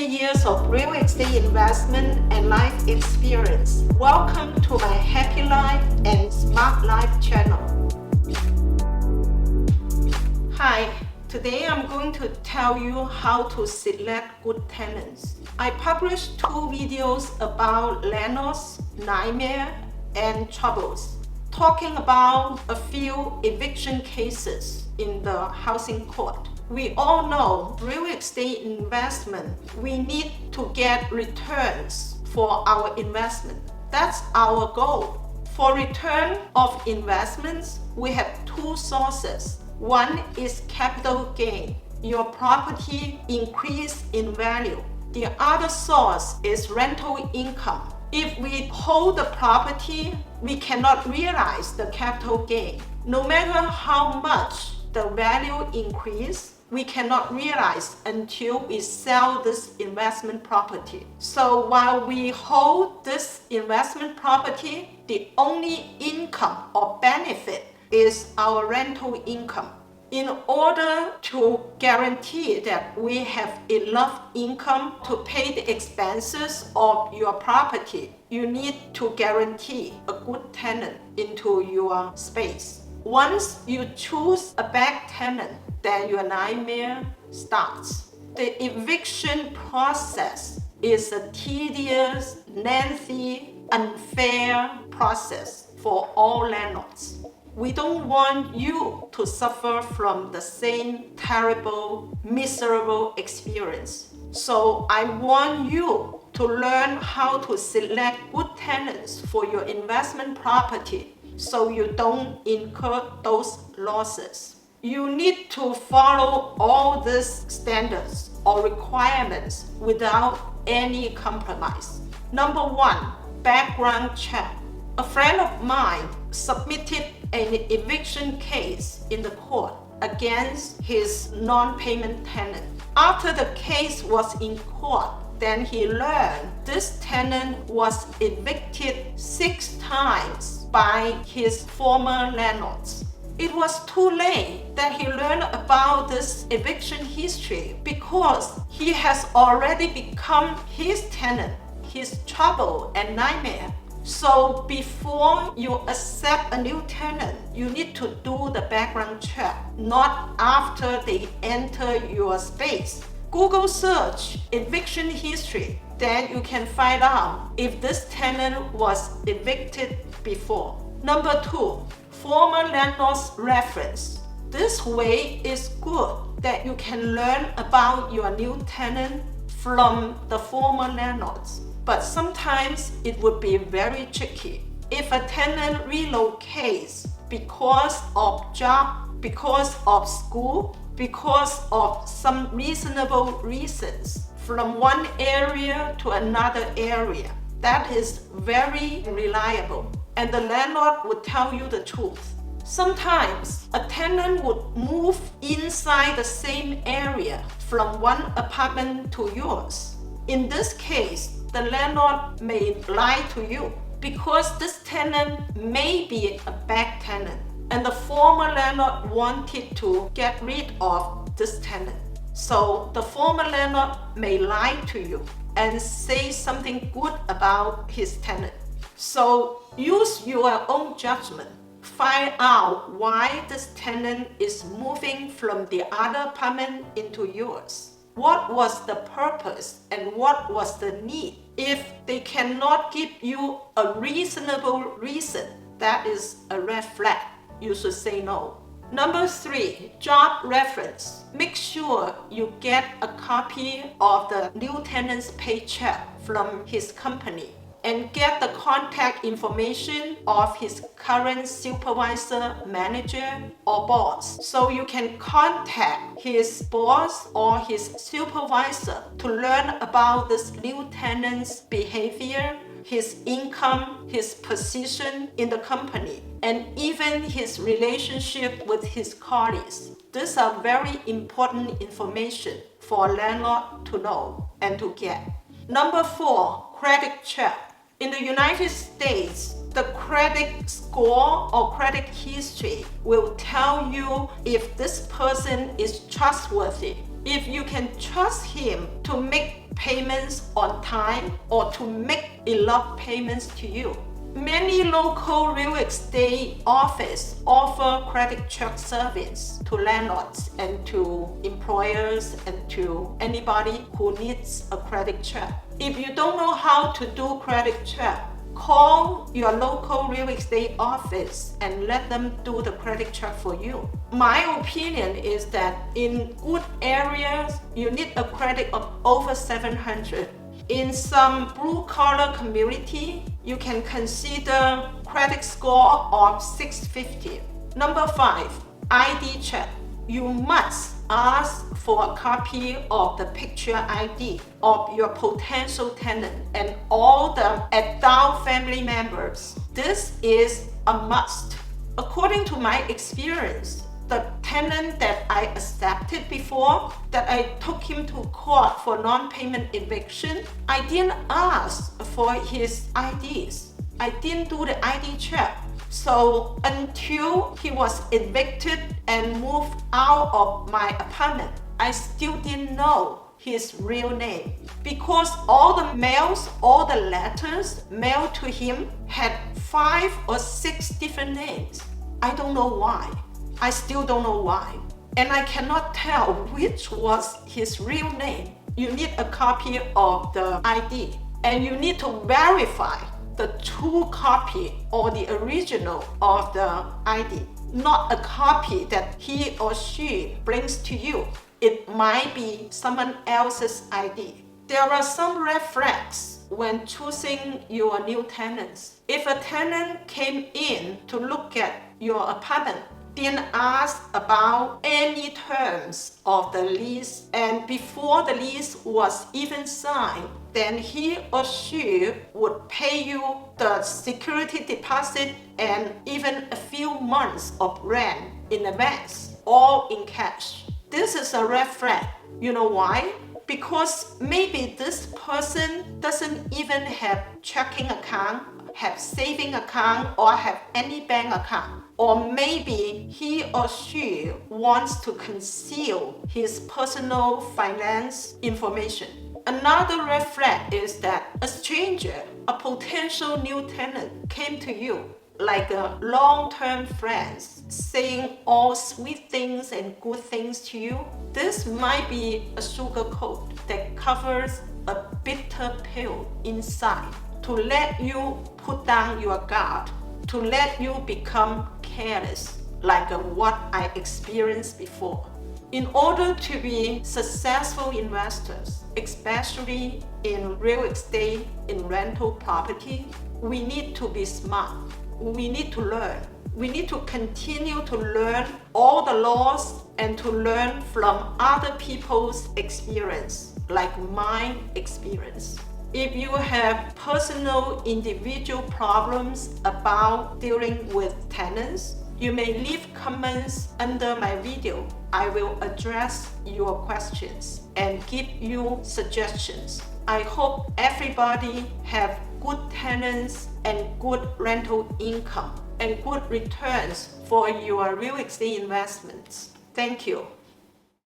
years of real estate investment and life experience. Welcome to my Happy Life and Smart Life channel. Hi, today I'm going to tell you how to select good tenants. I published 2 videos about landlords, nightmare, and troubles, talking about a few eviction cases in the housing court. We all know real estate investment, we need to get returns for our investment. That's our goal. For return of investments, we have 2 sources. One is capital gain. Your property increase in value. The other source is rental income. If we hold the property, we cannot realize the capital gain. No matter how much the value increase, we cannot realize until we sell this investment property. So while we hold this investment property, the only income or benefit is our rental income. In order to guarantee that we have enough income to pay the expenses of your property, you need to guarantee a good tenant into your space. Once you choose a bad tenant, then your nightmare starts. The eviction process is a tedious, lengthy, unfair process for all landlords. We don't want you to suffer from the same terrible, miserable experience. So I want you to learn how to select good tenants for your investment property so you don't incur those losses. You need to follow all these standards or requirements without any compromise. Number 1, background check. A friend of mine submitted an eviction case in the court against his non-payment tenant. After the case was in court, then he learned this tenant was evicted 6 times by his former landlords. It was too late that he learned about this eviction history because he has already become his tenant, his trouble and nightmare. So before you accept a new tenant, you need to do the background check, not after they enter your space. Google search eviction history, then you can find out if this tenant was evicted before. Number 2, former landlord's reference. This way is good that you can learn about your new tenant from the former landlords. But sometimes it would be very tricky. If a tenant relocates because of job, because of school, because of some reasonable reasons from one area to another area, that is very reliable. And the landlord would tell you the truth. Sometimes a tenant would move inside the same area from one apartment to yours. In this case, the landlord may lie to you because this tenant may be a bad tenant and the former landlord wanted to get rid of this tenant. So the former landlord may lie to you and say something good about his tenant. So use your own judgment. Find out why this tenant is moving from the other apartment into yours. What was the purpose and what was the need? If they cannot give you a reasonable reason, that is a red flag. You should say no. Number 3, job reference. Make sure you get a copy of the new tenant's paycheck from his company and get the contact information of his current supervisor, manager, or boss. So you can contact his boss or his supervisor to learn about this new tenant's behavior, his income, his position in the company, and even his relationship with his colleagues. These are very important information for a landlord to know and to get. Number 4, credit check. In the United States, the credit score or credit history will tell you if this person is trustworthy. If you can trust him to make payments on time or to make enough payments to you. Many local real estate offices offer credit check service to landlords and to employers and to anybody who needs a credit check. If you don't know how to do credit check, call your local real estate office and let them do the credit check for you. My opinion is that in good areas, you need a credit of over 700. In some blue-collar community, you can consider credit score of 650. Number 5, ID check. You must ask for a copy of the picture ID of your potential tenant and all the adult family members. This is a must. According to my experience, the tenant that I accepted before, that I took him to court for non-payment eviction, I didn't ask for his IDs. I didn't do the ID check. So until he was evicted and moved out of my apartment, I still didn't know his real name, because all the mails, all the letters mailed to him had 5 or 6 different names. I don't know why. I still don't know why. And I cannot tell which was his real name. You need a copy of the ID, and you need to verify the true copy or the original of the ID, not a copy that he or she brings to you. It might be someone else's ID. There are some red flags when choosing your new tenants. If a tenant came in to look at your apartment, didn't ask about any terms of the lease, and before the lease was even signed, then he or she would pay you the security deposit and even a few months of rent in advance, all in cash. This is a red flag. You know why? Because maybe this person doesn't even have checking account, have saving account, or have any bank account. Or maybe he or she wants to conceal his personal finance information. Another red flag is that a stranger, a potential new tenant, came to you like a long-term friend, saying all sweet things and good things to you. This might be a sugar coat that covers a bitter pill inside to let you put down your guard, to let you become careless, like what I experienced before. In order to be successful investors, especially in real estate, in rental property, we need to be smart. We need to learn. We need to continue to learn all the laws and to learn from other people's experience, like my experience. If you have personal individual problems about dealing with tenants, you may leave comments under my video. I will address your questions and give you suggestions. I hope everybody have good tenants and good rental income and good returns for your real estate investments. Thank you.